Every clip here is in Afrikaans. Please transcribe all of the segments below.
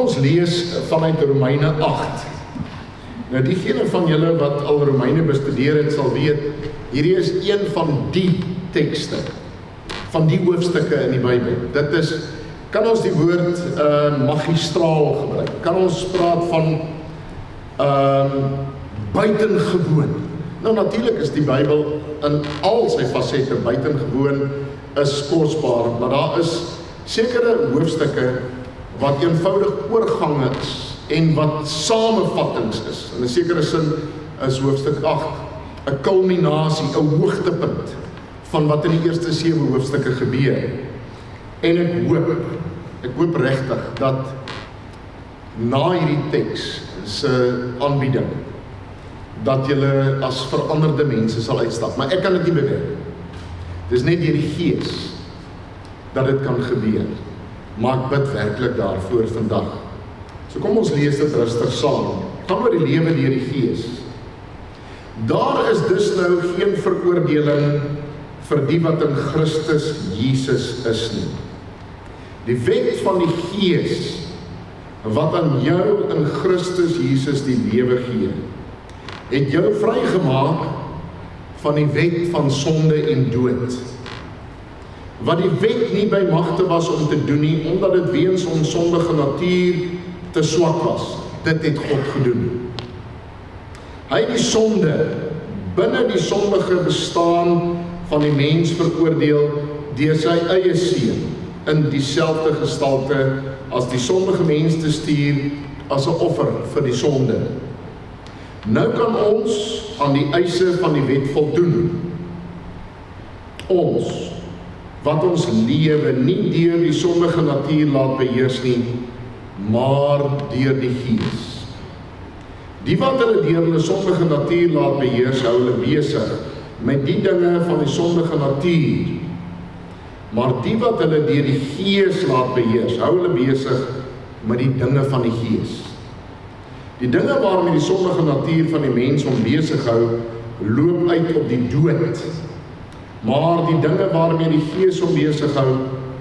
ons lees vanuit Romeine 8. Nou diegene van julle wat al Romeine bestudeer het, sal weet, hierdie is een van die tekste, van die hoofstukke in die Bybel. Dit is, kan ons die woord magistraal gebruik? Kan ons praat van buitengewoon? Nou natuurlik is die Bybel in al sy fasette buitengewoon, is kosbaar, maar daar is sekere hoofstukke wat eenvoudig oorgange is en wat samevattings is. In 'n sekere sin is hoofstuk 8 'n kulminasie, 'n hoogtepunt van wat in die eerste 7 hoofstukke gebeur. En ek hoop regtig dat na hierdie teks se aanbieding dat julle as veranderde mense sal uitstap. Maar ek kan dit nie bewerk. Dis net deur die Gees dat dit kan gebeur. Maar ek bid werklik daarvoor vandag. So kom ons lees dit rustig saam. Gaan oor die lewe deur die Gees. Daar is dus nou geen veroordeling vir die wat in Christus Jesus is nie. Die wet van die Gees wat aan jou in Christus Jesus die lewe gee, het jou vrygemaak van die wet van sonde en dood. Wat die wet nie by magte was om te doen nie, omdat dit weens ons sondige natuur te swak was. Dit het God gedoen. Hy het die sonde binne die sondige bestaan van die mens veroordeel deur sy eie seun in dieselfde gestalte as die sondige mens te stuur as 'n offer vir die sonde. Nou kan ons aan die eise van die wet voldoen. Ons, wat ons lewe nie deur die sondige natuur laat beheers nie, maar deur die Gees. Die wat hulle deur hulle sondige natuur laat beheers, hou hulle besig met die dinge van die sondige natuur. Maar die wat hulle deur die Gees laat beheers, hou hulle besig met die dinge van die Gees. Die dinge waarmee die sondige natuur van die mens hom besig hou, loop uit op die dood. Maar die dinge waarmee die Gees hom besig hou,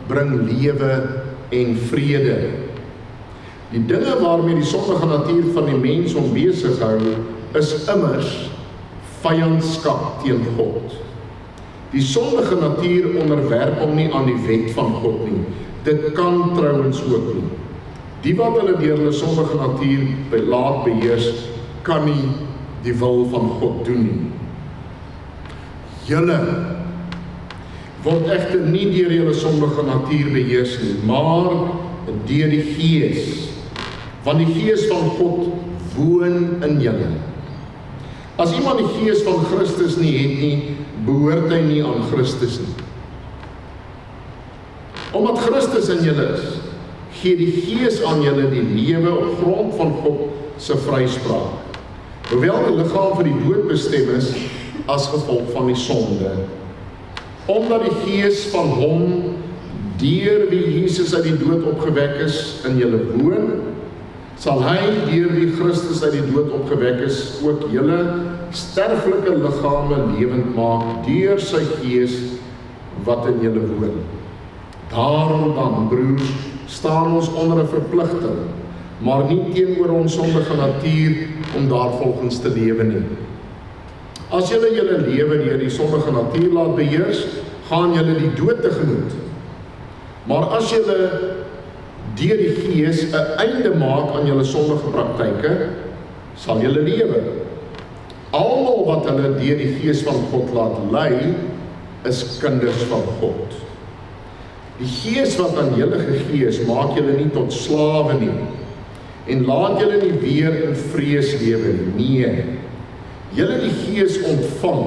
bring lewe en vrede. Die dinge waarmee die sondige natuur van die mens hom besig hou, is immers vyandskap teen God. Die sondige natuur onderwerp hom nie aan die wet van God nie. Dit kan trouwens ook nie. Die wat hulle deur hulle sondige natuur laat beheers, kan nie die wil van God doen nie. Julle word egter nie deur julle sondige natuur beheers nie, maar deur die Gees. Want die Gees van God woon in julle. As iemand die Gees van Christus nie het nie, behoort hy nie aan Christus nie. Omdat Christus in julle is, gee die Gees aan julle die lewe op grond van God se vryspraak. Hoewel die liggaam vir die dood bestem is as gevolg van die sonde. Omdat die Gees van hom deur wie Jesus uit die dood opgewek is in julle woon, sal hy deur wie Christus uit die dood opgewek is ook julle sterflike liggame lewend maak deur sy Gees wat in julle woon. Daarom dan, broers, staan ons onder 'n verpligting, maar nie teenoor ons sondige natuur om daarvolgens te lewe nie. As julle julle lewe deur die sondige natuur laat beheers, gaan julle die dood tegemoet. Maar as julle deur die Gees 'n einde maak aan julle sondige praktyke, sal julle lewe. Almal wat hulle deur die Gees van God laat lei, is kinders van God. Die Gees wat aan julle gegee is, maak julle nie tot slawe nie, en laat julle nie weer in vrees lewe nie. Nee, julle die Gees ontvang,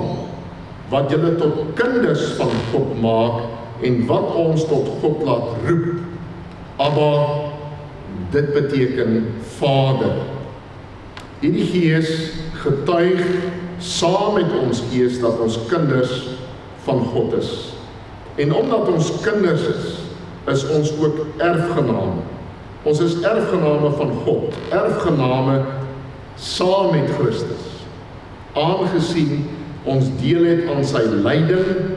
wat julle tot kinders van God maak, en wat ons tot God laat roep. Abba, dit beteken Vader. Hierdie Gees getuig saam met ons Gees dat ons kinders van God is. En omdat ons kinders is ons ook erfgename. Ons is erfgename van God, erfgename saam met Christus. Aangesien ons deel het aan sy lyding,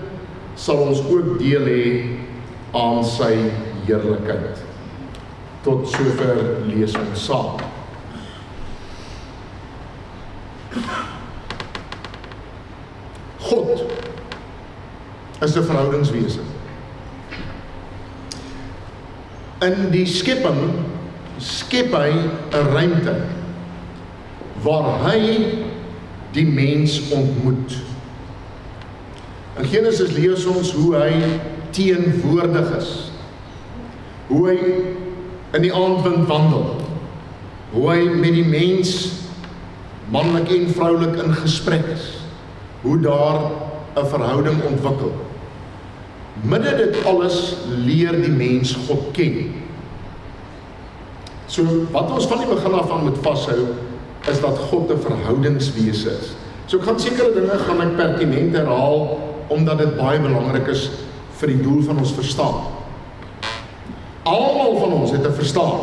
sal ons ook deel hê aan sy heerlikheid. Tot sover lees ons saam. God is 'n verhoudingswese. In die skepping skep hy 'n ruimte waar hy die mens ontmoet. In Genesis lees ons hoe hy teenwoordig is, hoe hy in die aandwind wandel, hoe hy met die mens, manlik en vroulik, in gesprek is, hoe daar 'n verhouding ontwikkel. Midde dit alles leer die mens God ken. So wat ons van die begin af aan moet vashou, is dat God 'n verhoudingswese is. So ek gaan sekere dinge gaan ek pertinent herhaal, omdat dit baie belangrik is vir die doel van ons verstaan. Almal van ons het 'n verstaan.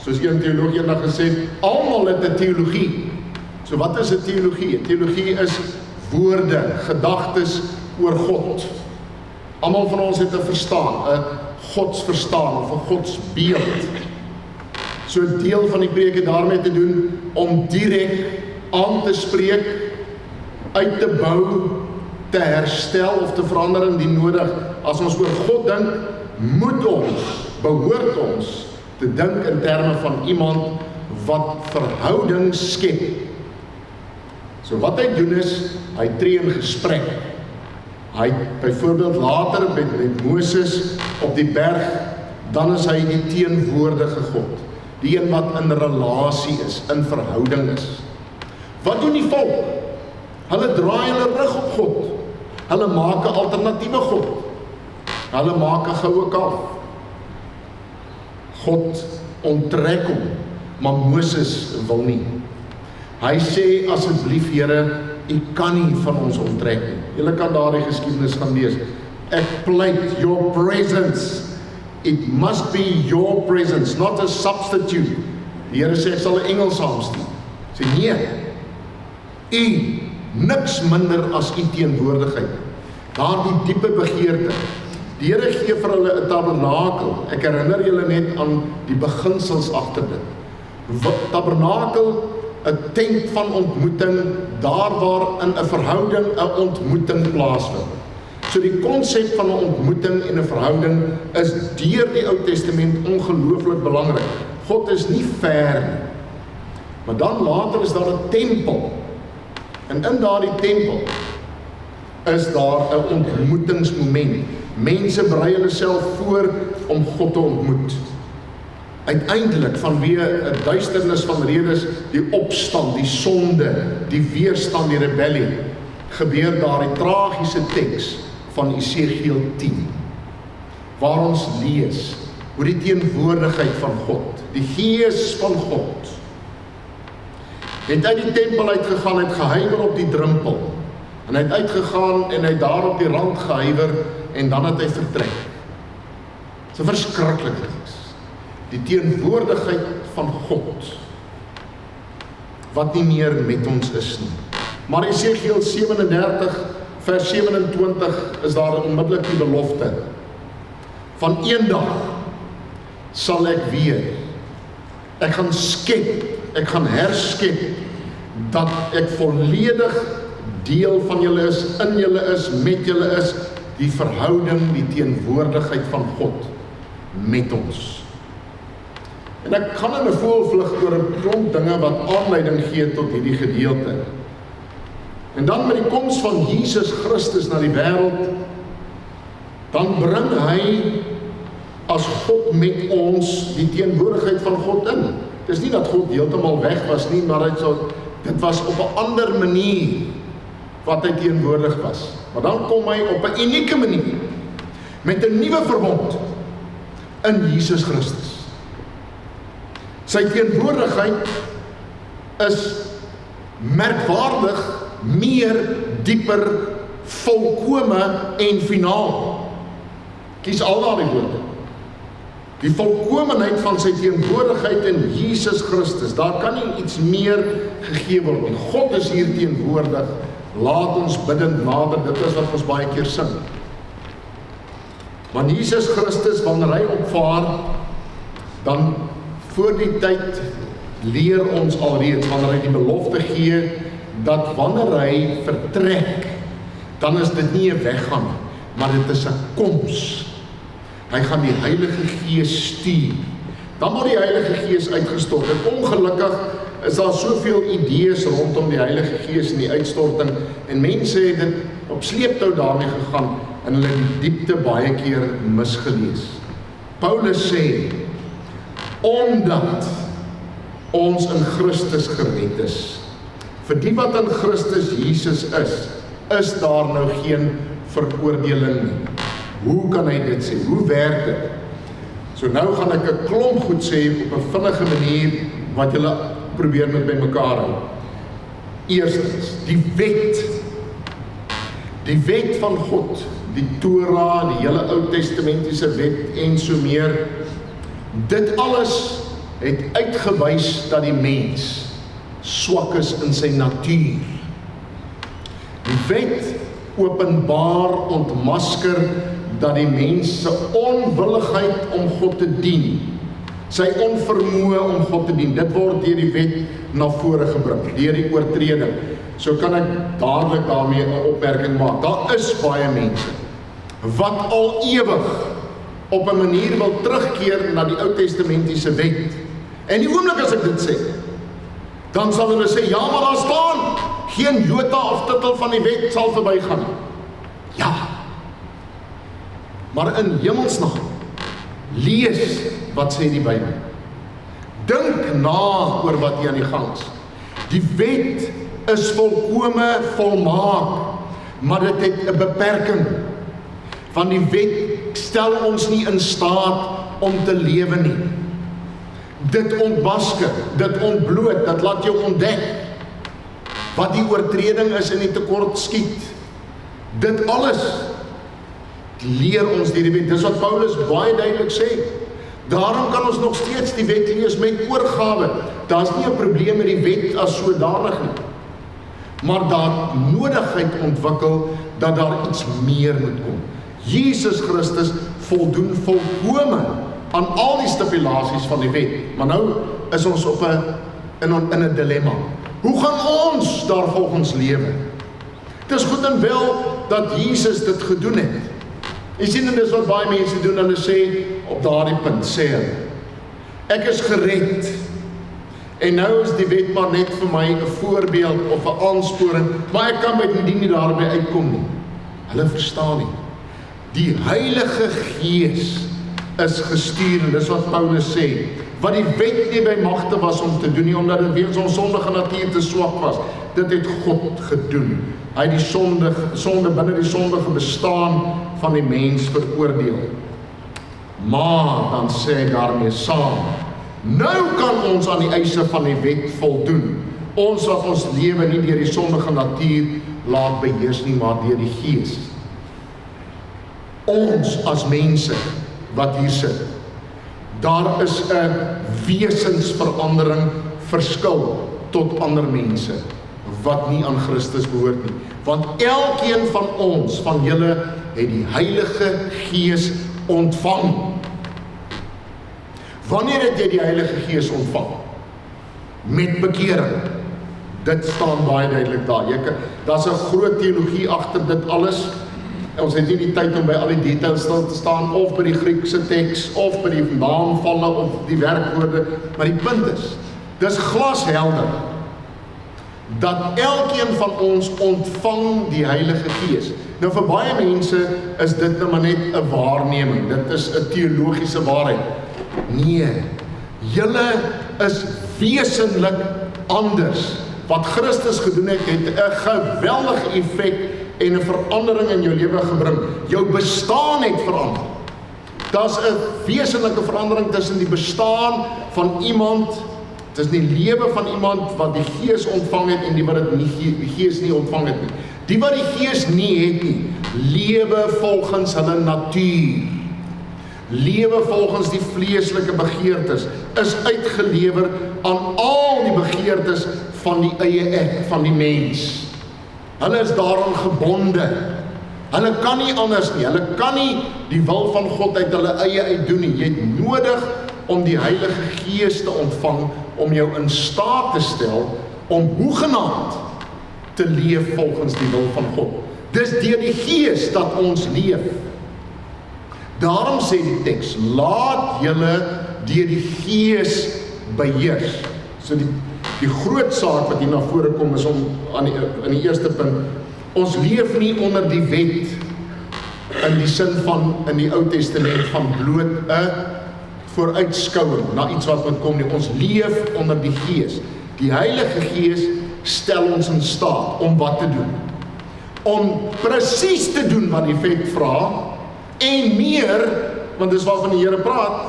Soos een teoloog eendag gesê het, almal het 'n teologie. So wat is 'n teologie? 'n Teologie is woorde, gedagtes oor God. Almal van ons het 'n verstaan, 'n godsverstaan of 'n godsbeeld. So 'n deel van die preek het daarmee te doen om direk aan te spreek, uit te bou, te herstel of te verander indien nodig. As ons oor God dink, behoort ons te dink in terme van iemand wat verhoudings skep. So wat hy doen is, hy tree in gesprek. Hy byvoorbeeld later met Moses op die berg, dan is hy die teenwoordige God, die een wat in relasie is, in verhouding is. Wat doen die volk? Hulle draai hulle rug op God. Hulle maak 'n alternatiewe God. Hulle maak 'n goue kalf. God onttrek hom, maar Moses wil nie. Hy sê, asseblief Here, U kan nie van ons onttrek nie. Julle kan daardie geskiedenis gaan lees. Ek pleit your presence. It must be your presence, not a substitute. Die Here sê, ek sal 'n engel saamstuur. Sê nee, U, niks minder as U teenwoordigheid. Daardie diepe begeerte. Die Here gee vir hulle 'n tabernakel. Ek herinner julle net aan die beginsels agter dit. Tabernakel, 'n tent van ontmoeting, daar waar in 'n verhouding 'n ontmoeting plaasvind. So die konsep van 'n ontmoeting en 'n verhouding is deur die Ou Testament ongelooflik belangrik. God is nie ver nie. Maar dan later is daar 'n tempel. En in daardie tempel is daar 'n ontmoetingsmoment. Mense berei hulle self voor om God te ontmoet. Uiteindelik vanweë 'n duisternis van redes, die opstand, die sonde, die weerstand, die rebellie, gebeur daar die tragiese teks van Esegiel 10, waar ons lees hoe die teenwoordigheid van God, die Gees van God, het uit die tempel uitgegaan, het gehuiwer op die drempel, en hy het uitgegaan en hy het daar op die rand gehuiwer, en dan het hy vertrek. Dit is 'n verskriklike iets. Die teenwoordigheid van God, wat nie meer met ons is nie. Maar Esegiel 37 vers 27 is daar onmiddellik die belofte. Van eendag sal ek weer, ek gaan skep, ek gaan herskep, dat ek volledig deel van julle is, in julle is, met julle is, die verhouding, die teenwoordigheid van God met ons. En ek gaan in 'n voelvlug oor 'n klomp dinge wat aanleiding gee tot hierdie gedeelte. En dan met die koms van Jesus Christus na die wêreld, dan bring hy as God met ons die teenwoordigheid van God in. Dit is nie dat God heeltemal weg was nie, maar dit was op 'n ander manier wat hy teenwoordig was. Maar dan kom hy op 'n unieke manier met 'n nuwe verbond in Jesus Christus. Sy teenwoordigheid is merkwaardig, meer, dieper, volkome en finaal. Kies al daardie woorde. Die volkomenheid van sy teenwoordigheid in Jesus Christus, daar kan nie iets meer gegee word nie. God is hier teenwoordig, laat ons bidend nader, dit is wat ons baie keer sing. Want Jesus Christus, wanneer hy opvaar, dan voor die tyd leer ons alreeds, wanneer hy die belofte gee, dat wanneer hy vertrek, dan is dit nie 'n weggaan, maar dit is 'n koms. Hy gaan die Heilige Gees stuur. Dan word die Heilige Gees uitgestort. En ongelukkig is daar soveel idees rondom die Heilige Gees en die uitstorting, en mense het dit op sleeptou daarmee gegaan, en hulle het die diepte baie keer misgelees. Paulus sê, omdat ons in Christus gered is, vir die wat in Christus Jesus is daar nou geen veroordeling nie. Hoe kan hy dit sê? Hoe werk dit? So nou gaan ek 'n klomp goed sê op 'n vinnige manier wat julle probeer met bymekaar hou. Eerstens, die wet van God, die Torah, die hele Ou Testamentiese wet en so meer, dit alles het uitgewys dat die mens swak is in sy natuur. Die wet openbaar, ontmasker dat die mens se onwilligheid om God te dien, sy onvermoë om God te dien, dit word deur die wet na vore gebring, deur die oortreding. So kan ek dadelik daarmee 'n opmerking maak. Daar is baie mense wat al ewig op 'n manier wil terugkeer na die Ou Testamentiese wet. En die oomblik as ek dit sê, dan sal hulle sê, ja, maar daar staan, geen jota of titel van die wet sal verbygaan. Ja, maar in hemelsnaam, lees wat sê die Bybel. Dink na oor wat hier aan die gang is. Die wet is volkome volmaak, maar dit het 'n beperking. Want die wet stel ons nie in staat om te lewe nie. Dit ontmasker, dit ontbloot, dit laat jou ontdek wat die oortreding is en die tekort skiet. Dit alles leer ons deur die wet. Dis wat Paulus baie duidelik sê. Daarom kan ons nog steeds die wet lees met oorgawe. Daar's nie 'n probleem met die wet as sodanig nie. Maar daar nodigheid ontwikkel dat daar iets meer moet kom. Jesus Christus voldoen volkome aan al die stipulasies van die wet. Maar nou is ons op in 'n dilemma. Hoe gaan ons daarvolgens lewe? Het is goed en wel dat Jesus dit gedoen het. Jy sien, en dis wat baie mense doen, hulle sê, op daardie punt, sê hulle, ek is gered, en nou is die wet maar net vir my 'n voorbeeld of 'n aansporing, maar ek kan met die nie daarmee uitkom nie. Hulle verstaan nie. Die Heilige Gees is gestuur, en dis wat Paulus sê, wat die wet nie by magte was om te doen nie, omdat dit weens ons sondige natuur te swak was. Dit het God gedoen. Hy het die sonde binne die sondige bestaan van die mens veroordeel. Maar, dan sê hy daarmee saam, nou kan ons aan die eise van die wet voldoen. Ons wat ons lewe nie deur die sondige natuur laat beheers nie, maar deur die Gees. Ons as mense wat hier sit, daar is 'n wesensverandering verskil tot ander mense wat nie aan Christus behoort nie. Want elkeen van ons, van julle, het die Heilige Gees ontvang. Wanneer het jy die Heilige Gees ontvang? Met bekering. Dit staan baie duidelik daar. Daar's 'n groot teologie agter dit alles. Ons het nie die tyd om by al die details stil te staan, of by die Griekse teks, of by die naamvalle, of die werkwoorde, maar die punt is, dis glashelder, dat elkeen van ons ontvang die Heilige Gees. Nou vir baie mense is dit nou maar net 'n waarneming, dit is 'n teologiese waarheid. Nee, julle is wesenlik anders. Wat Christus gedoen het, het 'n geweldige effek en 'n verandering in jou lewe gebring. Jou bestaan het verander. Daar's 'n wesenlike verandering tussen die bestaan van iemand, tussen die lewe van iemand wat die Gees ontvang het en die wat die Gees nie ontvang het nie. Die wat die Gees nie het nie, lewe volgens hulle natuur. Lewe volgens die vleeslike begeertes, is uitgelewer aan al die begeertes van die eie ek, van die mens. Hulle is daaraan gebonde. Hulle kan nie anders nie. Hulle kan nie die wil van God uit hulle eie uit doen nie. Jy het nodig om die Heilige Gees te ontvang, om jou in staat te stel, om hoegenaamd te leef volgens die wil van God. Dis deur die Gees dat ons leef. Daarom sê die teks, laat julle deur die Gees beheers. So die groot saak wat hier na vore kom is om aan die eerste punt, ons leef nie onder die wet in die sin van in die Ou Testament van bloot 'n vooruitskouing na iets wat moet kom nie. Ons leef onder die Gees. Die Heilige Gees stel ons in staat om wat te doen? Om presies te doen wat die wet vra en meer, want dis waarvan die Here praat,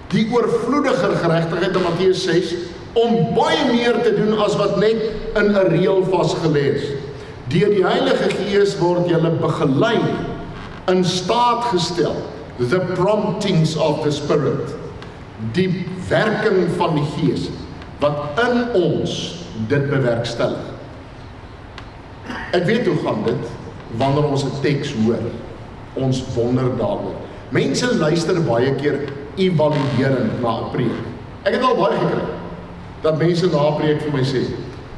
die oorvloediger geregtigheid in Matteus 6, om baie meer te doen as wat net in 'n reël vasgelê is. Deur die Heilige Gees word julle begelei, in staat gestel, the promptings of the Spirit, die werking van die Gees, wat in ons dit bewerkstellig. Ek weet hoe gaan dit, wanneer ons 'n teks hoor, ons wonder daaroor. Mense luister baie keer evaluerend na 'n preek. Ek het al baie gekry, dat mense na 'n preek vir my sê,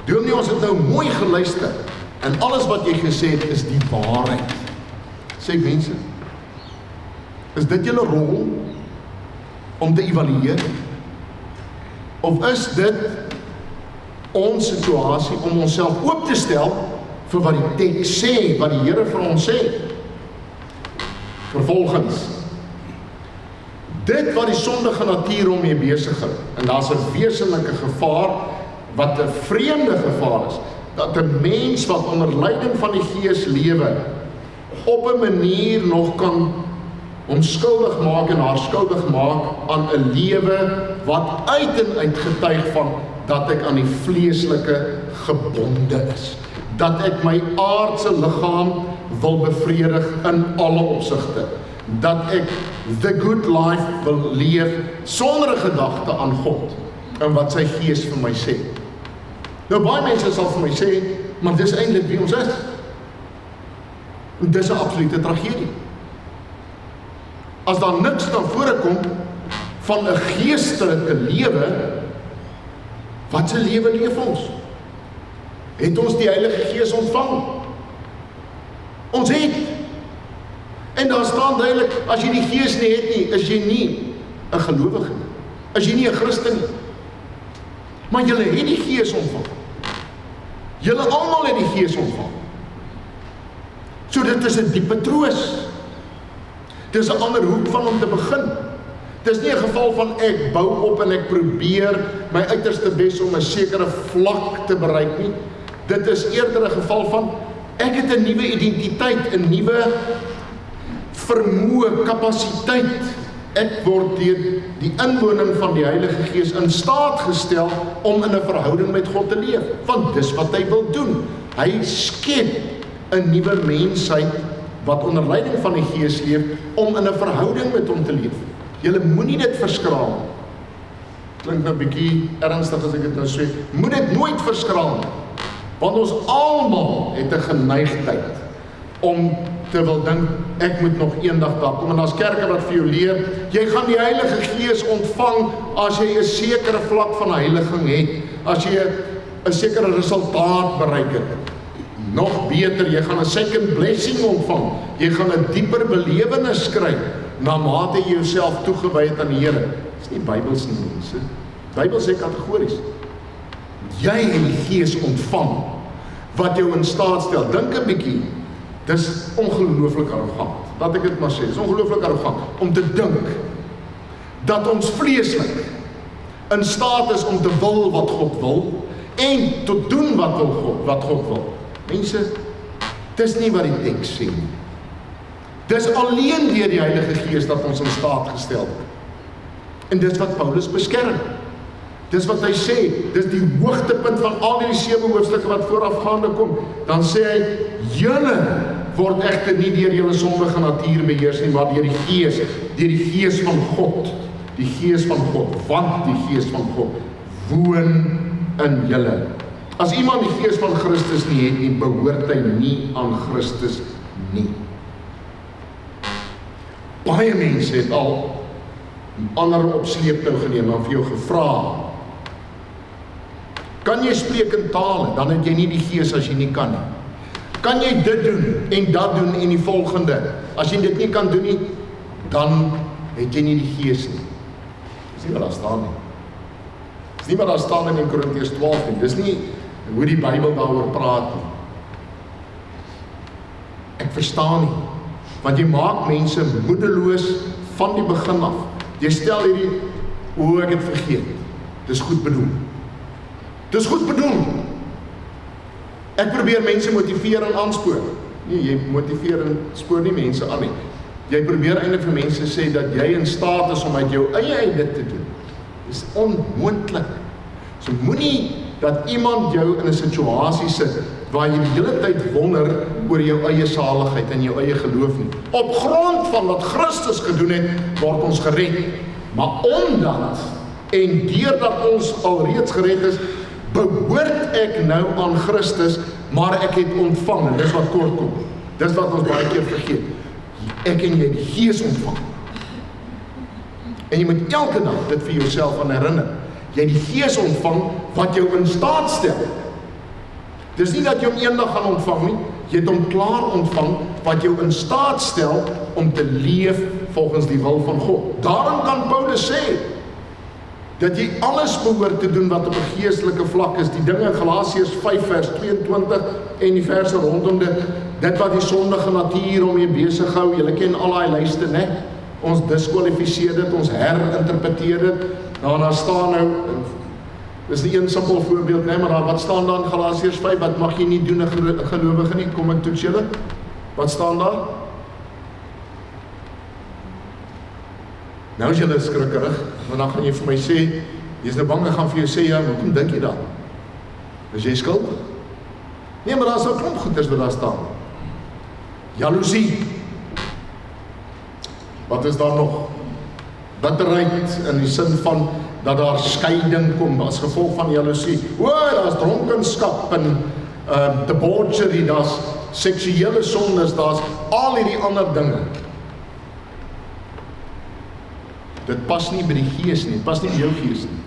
dominee, ons het nou mooi geluister, en alles wat jy gesê het is die waarheid. Sê ek, mense, is dit julle rol om te evalueer? Of is dit ons situasie om onsself oop te stel vir wat die teks sê, wat die Here vir ons sê? Vervolgens, dit wat die sondige natuur om mee besig is, en daar's 'n wesenlike gevaar, wat 'n vreemde gevaar is, dat 'n mens wat onder leiding van die Gees lewe, op 'n manier nog kan onskuldig maak en haar skuldig maak aan 'n lewe wat uit en uit getuig van dat ek aan die vleeslike gebonde is. Dat ek my aardse liggaam wil bevredig in alle opsigte. Dat ek the good life wil leef sonder 'n gedagte aan God en wat sy Gees vir my sê. Nou baie mense sal vir my sê, maar dis eintlik wie ons is. En dis 'n absolute tragedie. As daar niks na vore kom van 'n geestelike lewe, wat 'n lewe leef ons? Het ons die Heilige Gees ontvang? Ons het. En daar staan duidelik, as jy die Gees nie het nie, is jy nie 'n gelowige nie. Is jy nie 'n Christen nie. Maar julle het die Gees ontvang. Julle almal het die Gees ontvang. So dit is 'n diepe troos. Dit is 'n ander hoek van om te begin. Dit is nie 'n geval van ek bou op en ek probeer my uiterste bes om 'n sekere vlak te bereik nie. Dit is eerder 'n geval van ek het 'n nuwe identiteit, 'n nuwe vermoë, kapasiteit. Ek word deur die inwoning van die Heilige Gees in staat gestel om in 'n verhouding met God te leef. Want dis wat hy wil doen. Hy skep 'n nuwe mensheid wat onder leiding van die Gees leef om in 'n verhouding met hom te leef. Julle moenie dit verskraal. Klink nou 'n bietjie ernstig as ek dit nou sê. Moet dit nooit verskraal. Want ons almal het 'n geneigtheid om te wil dink, ek moet nog eendag daar kom. En daar's kerke wat vir jou leer, jy gaan die Heilige Gees ontvang as jy 'n sekere vlak van heiliging het, as jy 'n sekere resultaat bereik het. Nog beter, jy gaan 'n second blessing ontvang. Jy gaan 'n dieper belewenis kry na mate jy jouself toegewy het aan die Here. Dis nie Bybels nie, mense. Die Bybel sê kategories. Jy het die Gees ontvang wat jou in staat stel. Dink 'n bietjie. Dis ongelooflik arrogant. Laat ek dit maar sê. Dis ongelooflik arrogant om te dink dat ons vleeslik in staat is om te wil wat God wil en te doen wat God wil. Mense, dis nie wat die teks sê nie. Dis alleen deur die Heilige Gees dat ons in staat gestel word. En dis wat Paulus beskerm. Dis wat hy sê, dis die hoogtepunt van al die 7 hoofstukke wat voorafgaande kom. Dan sê hy, julle word egter nie deur julle sondige natuur beheers nie, maar deur die Gees van God. Die Gees van God, want die Gees van God woon in julle. As iemand die Gees van Christus nie het nie, behoort hy nie aan Christus nie. Baie mense het al ander op sleeptou geneem en vir jou gevra, kan jy spreek in tale, dan het jy nie die Gees as jy nie kan nie. Kan jy dit doen en dat doen en die volgende, as jy dit nie kan doen nie, dan het jy nie die Gees nie. Dis nie wat daar staan nie. Dis nie wat daar staan in 1 Korintiërs 12 nie. Dis nie hoe die Bybel daaroor praat nie. Ek verstaan nie, want jy maak mense moedeloos van die begin af. Jy stel hierdie, ek het vergeet. Dis goed bedoel. Dis goed bedoel. Ek probeer mense motiveer en aanspoor. Nee, jy motiveer en spoor nie mense aan nie. Jy probeer eintlik vir mense sê dat jy in staat is om uit jou eie dit te doen. Dis onmoontlik. So moenie dat iemand jou in 'n situasie sit waar jy die hele tyd wonder oor jou eie saligheid en jou eie geloof nie. Op grond van wat Christus gedoen het, word ons gered. Maar omdat en deurdat ons alreeds gered is, behoort ek nou aan Christus, maar ek het ontvang, en dis wat kort kom. Dis wat ons baie keer vergeet. Ek en jy die Gees ontvang. En jy moet elke dag dit vir jouself aan herinner. Jy die Gees ontvang wat jou in staat stel. Dis nie dat jy hom eendag gaan ontvang nie, jy het hom klaar ontvang wat jou in staat stel om te leef volgens die wil van God. Daarom kan Paulus sê dat jy alles behoort te doen wat op 'n geestelike vlak is, die dinge in Galasiërs 5 vers 22 en die verse rondom dit wat die sondige natuur om jy besig hou. Julle ken al daai lyste, né? Ons diskwalifiseer dit, ons herinterpreteer dit. Daar staan nou, dis die een simpel voorbeeld, né, maar wat staan daar in Galasiërs 5? Wat mag jy nie doen 'n gelowige nie? Kom ek toets julle. Wat staan daar? Nou is julle skrikkerig, want dan gaan jy vir my sê, jy's nou bang, ek gaan vir jou sê, ja, hoekom dink jy dat? Is jy skuldig? Nee, maar daar is 'n klomp goeders wat daar staan. Jaloesie. Wat is daar nog? Bitterheid in die sin van dat daar skeiding kom as gevolg van jaloesie. Daar's dronkenskap en debauchery, daar's seksuele sondes, daar's al hierdie ander dinge. Dit pas nie by die Gees nie, pas nie by jou gees nie.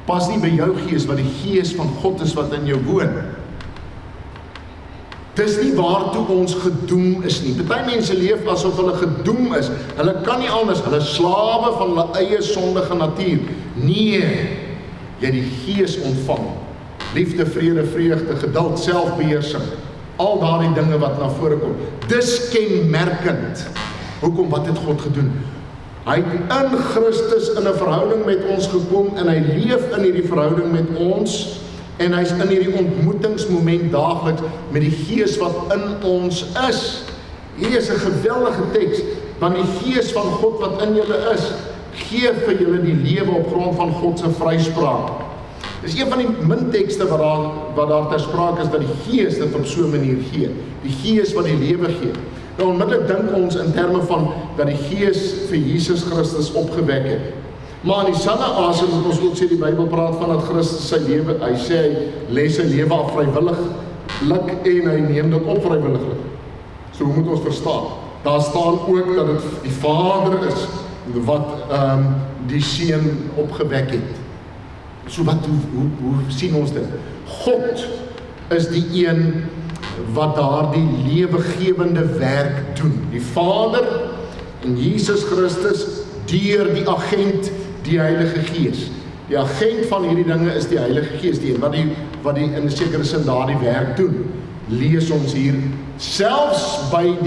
Pas nie by jou gees, wat die Gees van God is wat in jou woon. Dis nie waartoe ons gedoem is nie. Party mense leef asof hulle gedoem is. Hulle kan nie anders, hulle is slawe van hulle eie sondige natuur. Nee, jy die Gees ontvang. Liefde, vrede, vreugde, geduld, selfbeheersing. Al daardie dinge wat na vore kom. Dis kenmerkend. Hoekom, wat het God gedoen? Hy het in Christus in 'n verhouding met ons gekom en hy leef in hierdie verhouding met ons en hy's in hierdie ontmoetingsmoment daagliks met die Gees wat in ons is. Hier is 'n geweldige teks, want die Gees van God wat in julle is, gee vir julle die lewe op grond van God se vryspraak. Dis een van die min tekste wat daar ter sprake is dat die Gees dit op so 'n manier gee. Die Gees wat die lewe gee. Nou onmiddellik dink ons in terme van dat die Gees vir Jesus Christus opgewek het. Maar in dieselfde asem moet ons ook sê die Bybel praat van dat Christus sy lewe, hy sê hy lê sy lewe af vrywilliglik en hy neem dit op vrywilliglik. So moet ons verstaan. Daar staan ook dat dit die Vader is wat die Seun opgewek het. So wat hoe sien ons dit? God is die een wat daardie lewegewende werk doen. Die Vader en Jesus Christus deur die agent, die Heilige Gees. Die agent van hierdie dinge is die Heilige Gees, die wat die in 'n sekere sin daardie werk doen. Lees ons hier, selfs by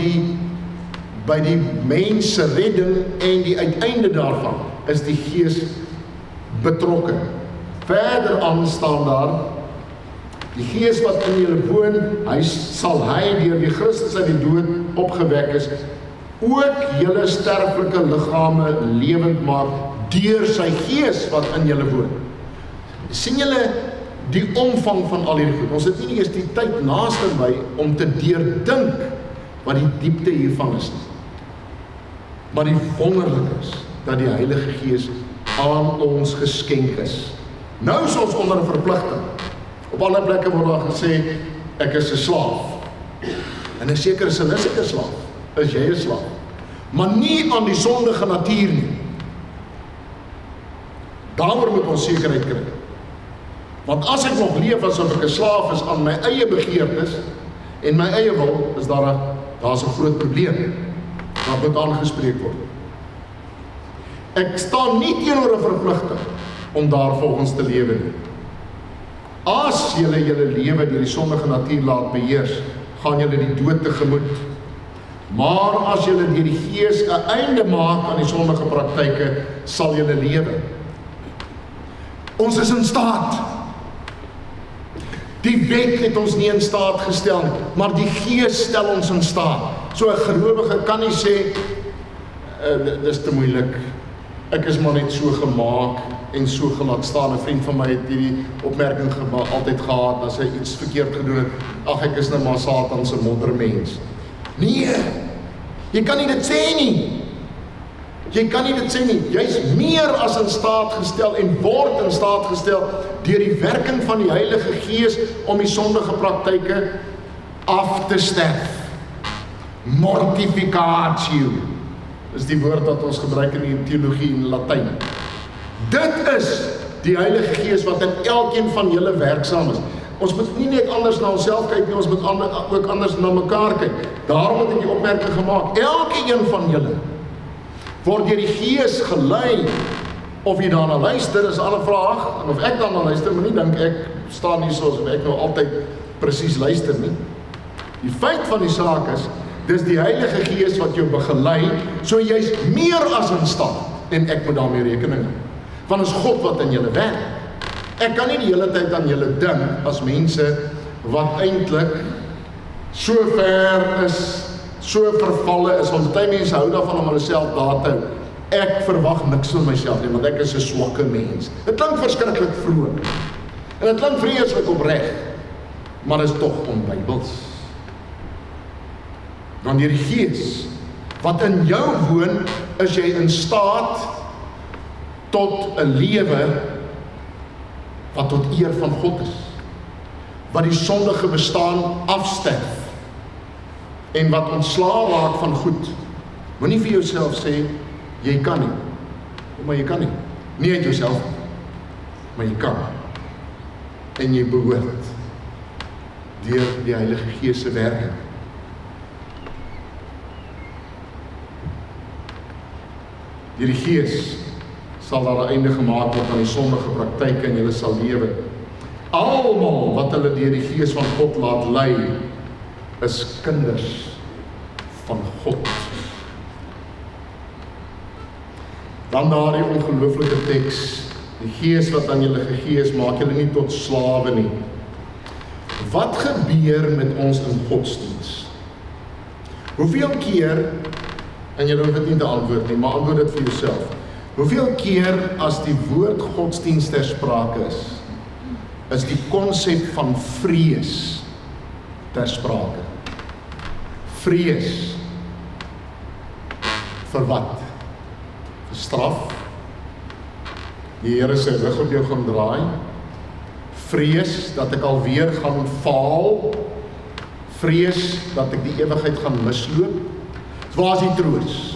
die mens se redding en die uiteinde daarvan is die Gees betrokke. Verder aan staan daar, die Gees wat in julle woon, sal hy deur wie Christus uit die dood opgewek is, ook julle sterflike liggame lewend maak deur sy Gees wat in julle woon. Sien julle die omvang van al hierdie goed? Ons het nie eers die tyd naaste by om te deurdink wat die diepte hiervan is. Maar die wonderlik is dat die Heilige Gees aan ons geskenk is. Nou is ons onder 'n verpligting. Op ander plekke word daar gesê, ek is 'n slaaf. En 'n sekere sin is ek 'n slaaf. Is jy 'n slaaf? Maar nie aan die sondige natuur nie. Daaroor moet ons sekerheid kry. Want as ek nog leef asof ek 'n slaaf is aan my eie begeertes en my eie wil, is daar's 'n groot probleem wat moet aangespreek word. Ek staan nie teenoor 'n verpligting om daarvolgens te lewe nie. As julle lewe deur die sondige natuur laat beheers, gaan julle die dood tegemoet. Maar as julle deur die Gees 'n einde maak aan die sondige praktyke, sal julle lewe. Ons is in staat. Die wet het ons nie in staat gestel nie, maar die Gees stel ons in staat. So 'n gelowige kan nie sê, dis te moeilik, ek is maar net so gemaak en so gelaat staan. 'n vriend van my het hierdie opmerking altyd gehad, as hy iets verkeerd gedoen het, ag, ek is nou maar Satan se moddermens. Nee, jy kan nie dit sê nie. Jy kan nie dit sê nie. Jy is meer as in staat gestel en word in staat gestel deur die werking van die Heilige Gees om die sondige praktyke af te sterf. Mortificatio is die woord wat ons gebruik in die teologie in Latyn. Dit is die Heilige Gees wat in elkeen van julle werksaam is. Ons moet nie net anders na onsself kyk nie, ons moet ook anders na mekaar kyk. Daarom het ek die opmerking gemaak, elke een van julle word deur die Gees gelei. Of jy daarna luister is 'n ander vraag, en of ek daarna luister, maar nie dink ek staan hier soos ek nou altyd presies luister nie. Die feit van die saak is, dis die Heilige Gees wat jou begelei, so jy's meer as in staat, en ek moet daarmee rekening hou. Want is God wat in julle werk. Ek kan nie die hele tyd aan julle dink as mense wat eintlik so ver is, so vervalle is, want baie mense hou daarvan om hulle self daar te hou. Ek verwag niks van myself nie, want ek is 'n swakke mens. Dit klink verskriklik vroom. En dit klink vreeslik opreg, maar is tog onbybels. Want deur die Gees wat in jou woon, is jy in staat tot 'n lewe wat tot eer van God is. Wat die sondige bestaan afsterf en wat ontslae raak van goed. Moenie vir jouself sê jy kan nie. Maar jy kan nie. Nie uit jouself, maar jy kan. En jy behoort deur die Heilige Gees se werking. Deur die Gees sal daar 'n einde gemaak word aan die sondige praktyke en julle sal lewe. Almal wat hulle deur die Gees van God laat lei, is kinders van God. Dan daardie ongelooflike teks, die Gees wat aan julle gegee is, maak julle nie tot slawe nie. Wat gebeur met ons in godsdiens? Hoeveel keer, en julle hoef dit nie te antwoord nie, maar antwoord dit vir jouself. Hoeveel keer as die woord godsdiens ter sprake is die konsep van vrees ter sprake. Vrees. Vir wat? Vir straf. Die Here se rug op jou gaan draai. Vrees dat ek alweer gaan faal. Vrees dat ek die ewigheid gaan misloop. Waar is die troos?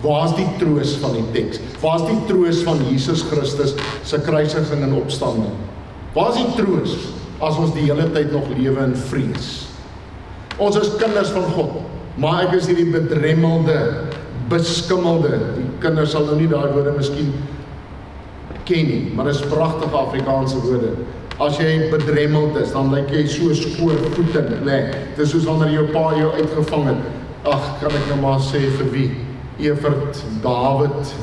Waar is die troos van die teks? Waar is die troos van Jesus Christus se kruisiging en opstanding? Waar is die troos as ons die hele tyd nog lewe in vrees? Ons is kinders van God, maar ek is hierdie bedremmelde, beskimmelde. Die kinders sal nou nie daai woorde miskien ken nie, maar dit is pragtige Afrikaanse woorde. As jy bedremmeld is, dan lyk jy so skoorvoetend, nee. Dit is soos wanneer jou pa jou uitgevang het. Ag, kan ek nou maar sê vir wie? Evert, David,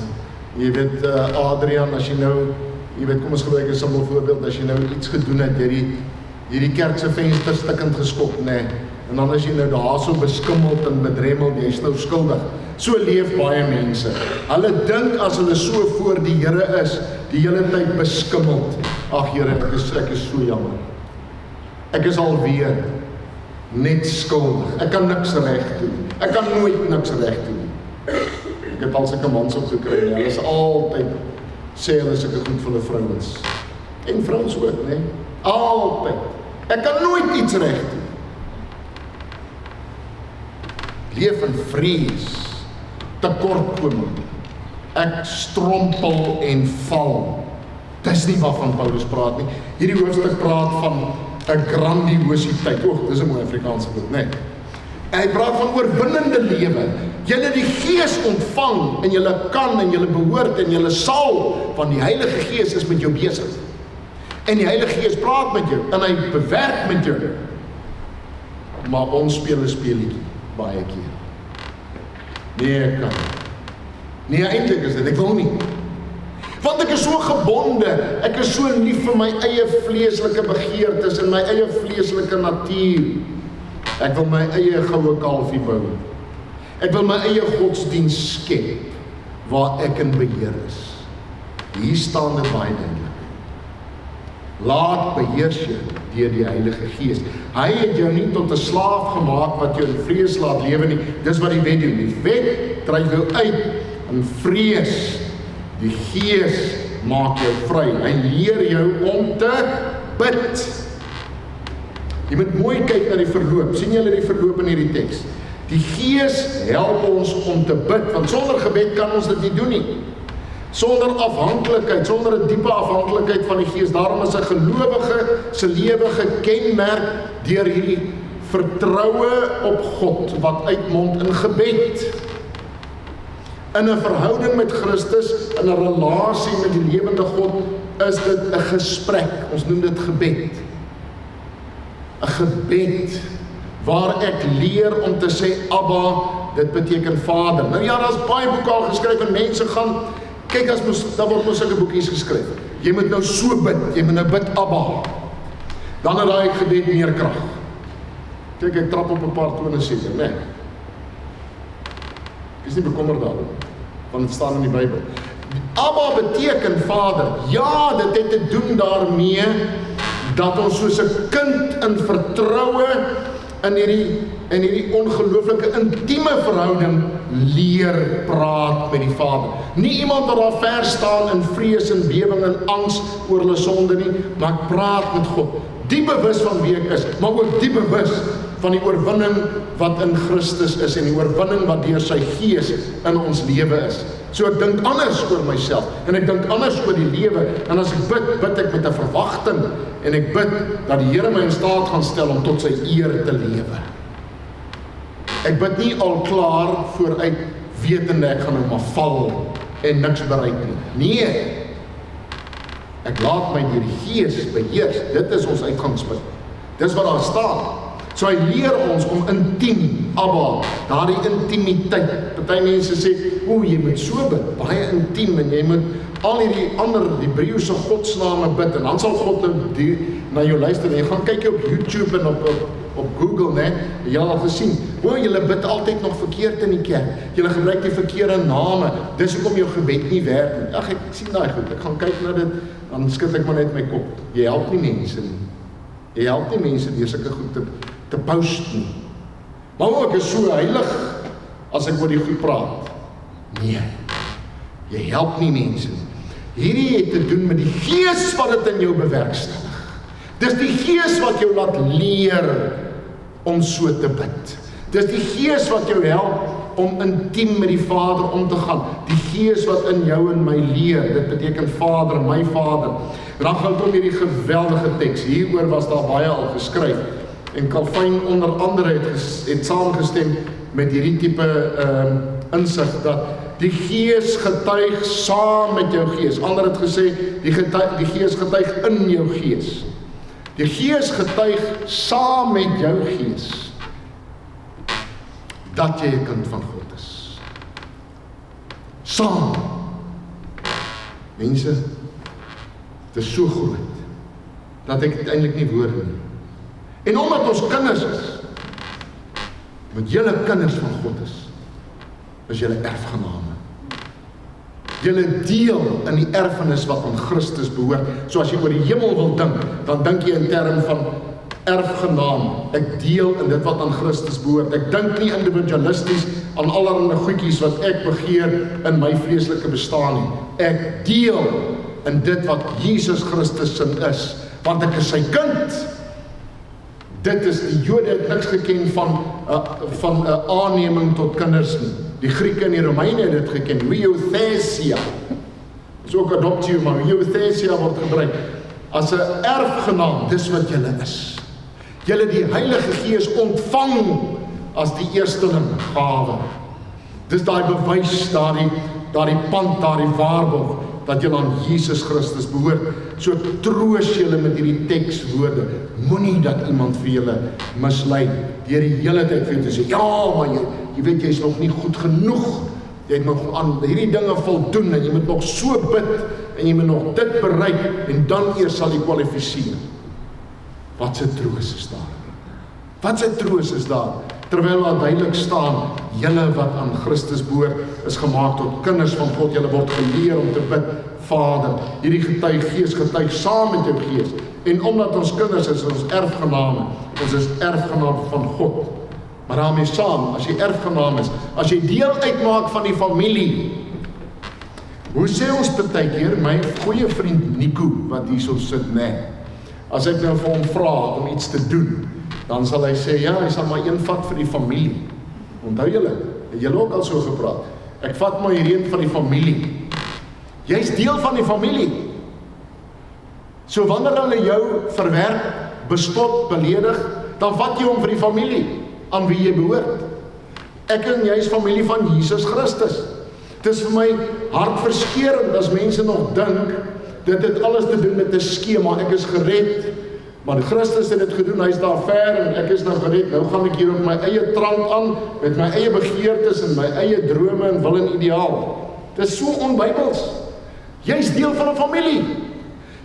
jy weet Adrian, as jy nou, jy weet, kom ons gebruik 'n simpel voorbeeld, as jy nou iets gedoen het, hierdie kerk se venster stikkend geskop, nee. En dan is jy nou daar so beskimmeld en bedremmeld, jy is nou skuldig. So leef baie mense. Hulle dink as hulle so voor die Here is, die hele tyd beskimmeld. Ag Here, ek is so jammer. Ek is alweer net skuldig. Ek kan niks reg doen. Ek kan nooit niks reg doen. Ek het al sulke mans opgekry, hulle is altyd, sê hulle sulke goed vir hulle vrouens. En vrouens ook, nee. Altyd. Ek kan nooit iets reg doen. Leef in vrees, tekortkoming. Ek strompel en val. Dis nie waarvan Paulus praat nie. Hierdie hoofstuk praat van 'n grandiositeit. Dis 'n mooi Afrikaanse woord, né? Hy praat van oorwinnende lewe. Julle het die Gees ontvang en julle kan en julle behoort en julle sal, want die Heilige Gees is met jou besig. En die Heilige Gees praat met jou en hy bewerk met jou. Maar ons speel 'n speletjie baie keer. Nee, ek kan. Nee, eintlik is dit, ek wil nie. Want ek is so gebonde, ek is so lief vir my eie vleeslike begeertes en my eie vleeslike natuur. Ek wil my eie goue kalfie bou. Ek wil my eie godsdienst skep, waar ek in beheer is. Hier staan dit baie duidelik. Laat beheers jou deur die Heilige Gees. Hy het jou nie tot 'n slaaf gemaak wat jou in vrees laat lewe nie. Dis wat die wet doen. Die wet dryf jou uit in vrees. Die Gees maak jou vry. Hy leer jou om te bid. Jy moet mooi kyk na die verloop. Sien julle die verloop in hierdie teks? Die Gees help ons om te bid, want sonder gebed kan ons dit nie doen nie. Sonder afhanklikheid, sonder 'n diepe afhanklikheid van die Gees. Daarom is 'n gelowige se lewe gekenmerk deur hierdie vertroue op God wat uitmond in gebed. In 'n verhouding met Christus, in 'n relasie met die lewende God, is dit 'n gesprek. Ons noem dit gebed. 'n Gebed waar ek leer om te sê Abba, dit beteken Vader. Nou ja, daar's baie boeke al geskryf en mense gaan kyk, daar word mos sulke boekies geskryf. Jy moet nou so bid, jy moet nou bid Abba. Dan het daai gebed meer krag. Kyk, ek trap op 'n paar tone seker, né? Ek is nie bekommerd daaroor, want dit staan in die Bybel. Abba beteken Vader. Ja, dit het te doen daarmee dat ons soos 'n kind in vertroue in hierdie ongelooflike intieme verhouding leer praat met die Vader. Nie iemand wat daar ver staan in vrees en bewing en angs oor hulle sonde nie, maar ek praat met God. Die bewus van wie ek is, maar ook die bewus van die oorwinning wat in Christus is en die oorwinning wat deur sy Gees in ons lewe is. So ek dink anders oor myself en ek dink anders oor die lewe, en as ek bid ek met 'n verwagting en ek bid dat die Here my in staat gaan stel om tot sy eer te lewe. Ek bid nie al klaar vooruit wetende ek gaan nou maar val en niks bereik nie. Nee, ek laat my deur die Gees beheers. Dit is ons uitgangspunt. Dis wat daar staan. So hy leer ons om intiem, Abba, daardie intimiteit. Party mense sê, jy moet so bid, baie intiem, en jy moet al hierdie ander Hebreëse godsname bid, en dan sal God nou na jou luister, en jy gaan kyk op YouTube en op Google, né? Jy het al gesien, julle bid altyd nog verkeerd in die kerk, julle gebruik die verkeerde name, dis hoekom jou gebed nie werk nie. Ag, ek sien daai goed, ek gaan kyk na dit, dan skud ek maar net my kop. Jy help nie mense nie. Jy help nie mense deur sulke goed te post nie. Maar ek is so heilig as ek oor die goed praat. Nee, jy help nie mense nie. Hierdie het te doen met die Gees wat dit in jou bewerkstellig. Dis die Gees wat jou laat leer om so te bid. Dis die Gees wat jou help om intiem met die Vader om te gaan. Die Gees wat in jou en my leer. Dit beteken Vader, my Vader. En dan gaan kom hierdie geweldige teks. Hieroor was daar baie al geskryf. En Calvin onder andere het saamgestem met hierdie tipe insig dat die Gees getuig saam met jou gees. Ander het gesê, die Gees getuig in jou gees. Die Gees getuig saam met jou gees dat jy 'n kind van God is. Saam. Mense, dit is so groot dat ek dit eintlik nie woord nie. En omdat ons kinders is, want julle kinders van God is julle erfgename. Julle deel in die erfenis wat aan Christus behoort. So as jy oor die hemel wil dink, dan dink jy in term van erfgenaam. Ek deel in dit wat aan Christus behoort. Ek dink nie individualisties aan allerlei goedjies wat ek begeer in my vleeslike bestaan nie. Ek deel in dit wat Jesus Christus sin is, want ek is sy kind. Dit is, die Jode het niks geken van 'n aanneming tot kinders nie. Die Grieke en die Romeine het dit geken, huiothesia. So ook adoptio, maar euthesia word gebruik as 'n erfgenaam, dis wat julle is. Julle die Heilige Gees ontvang as die eersteling gawe. Dis daai bewys, daardie pand, daardie waarborg, dat julle aan Jesus Christus behoort. So troos julle met hierdie tekswoorde. Moenie dat iemand vir julle mislei deur die hele tyd vir julle te sê, ja, maar jy weet jy is nog nie goed genoeg. Jy het nog aan hierdie dinge voldoen en jy moet nog so bid en jy moet nog dit bereik en dan eers sal jy kwalifiseer. Wat se troos is daar? Wat se troos is daar? Terwyl daar duidelik staan, julle wat aan Christus behoort, is gemaak tot kinders van God. Julle word geleer om te bid, Vader, hierdie Gees getuig saam met jou Gees. En omdat ons kinders is, ons erfgename. Ons is erfgename van God. Maar daarmee saam, as jy erfgenaam is, as jy deel uitmaak van die familie, hoe sê ons baie keer, my goeie vriend Nico, wat hier so sit, as ek nou vir hom vra om iets te doen, dan sal hy sê, ja, hy sal maar een vat vir die familie. Onthou julle, het julle ook al so gepraat, ek vat maar hierdie een van die familie. Jy is deel van die familie. So wanneer hulle jou verwerp, bespot, beledig, dan vat jy hom vir die familie, aan wie jy behoort. Ek en jy is familie van Jesus Christus. Het is vir my hartverskeurend as mense nog dink, dit het alles te doen met 'n skema, ek is gered, maar Christus het dit gedoen, hy is daar ver en ek is nou gered, nou gaan ek hier op my eie trant aan, met my eie begeertes en my eie drome en wil en ideaal. Dit is so onbybels. Jy is deel van 'n familie.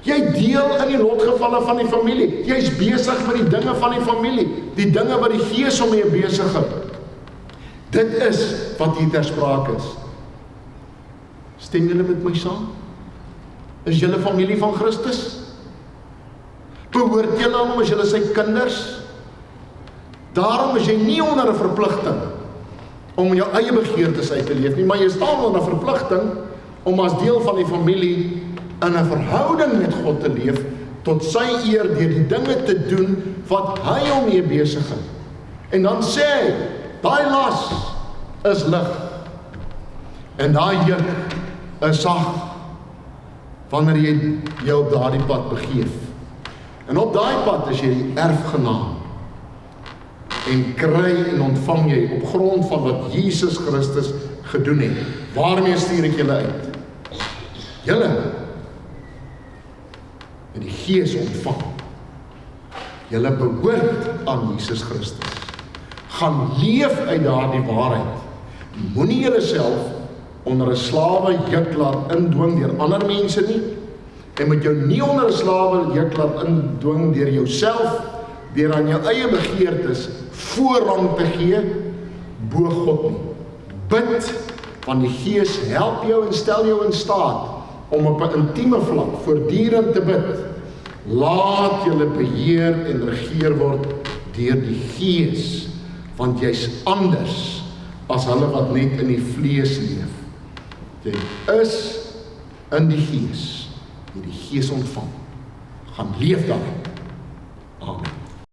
Jy deel in die lotgevalle van die familie. Jy is besig met die dinge van die familie, die dinge wat die Gees om jou besig hou. Dit is wat hier ter sprake is. Stem julle met my saam? Is julle familie van Christus? Behoort julle aan hom, as julle sy kinders? Daarom is jy nie onder 'n verpligting om jou eie begeertes uit te leef nie, maar jy staan onder 'n verpligting om as deel van die familie in 'n verhouding met God te leef, tot sy eer deur die dinge te doen wat hy hom mee besig is. En dan sê hy, daai las is lig en daai juk is sag wanneer jy jou op daardie pad begeef. En op daai pad is jy die erfgenaam en kry en ontvang jy op grond van wat Jesus Christus gedoen het. Waarmee stuur ek julle uit? Julle en die Gees ontvang. Julle behoort aan Jesus Christus. Gaan leef uit daardie waarheid. Moenie julleself onder 'n slawe juk laat indwing deur ander mense nie. En moet jou nie onder 'n slawe juk laat indwing deur jouself, deur aan jou eie begeertes voorrang te gee bo God nie. Bid, want die Gees help jou en stel jou in staat om op 'n intieme vlak voortdurend te bid. Laat julle beheer en regeer word deur die Gees, want jy's anders as hulle wat net in die vlees leef. Jy is in die Gees, jy die Gees ontvang. Gaan leef daarin. Amen.